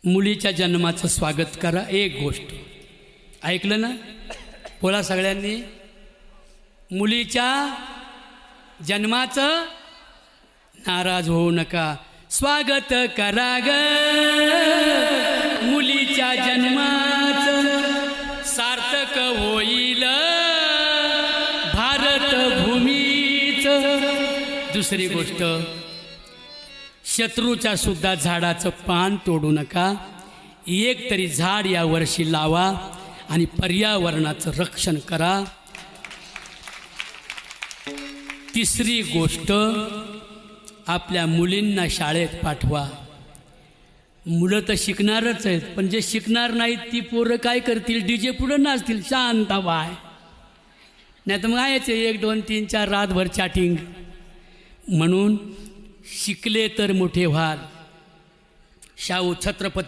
मुलीच्या जन्माचं स्वागत करा. एक गोष्ट ऐकलं ना, बोला सगळ्यांनी. मुलीच्या जन्माचं नाराज होऊ नका, स्वागत करा ग. मुलीच्या जन्माचं सार्थक होईल भारत भूमीचं. दुसरी गोष्ट, शत्रूच्या सुद्धा झाडाचं पान तोडू नका. एक तरी झाड या वर्षी लावा आणि पर्यावरणाचं रक्षण करा. तिसरी गोष्ट, आपल्या मुलींना शाळेत पाठवा. मुलं तर शिकणारच आहेत, पण जे शिकणार नाहीत ती पोरं काय करतील, डीजे पुढं नाचतील. शांत बाय, नाही तर मग यायचं 1 2 3 4 रातभर चॅटिंग. म्हणून शिकले तर मोठे व्हाल. शाहू छत्रपती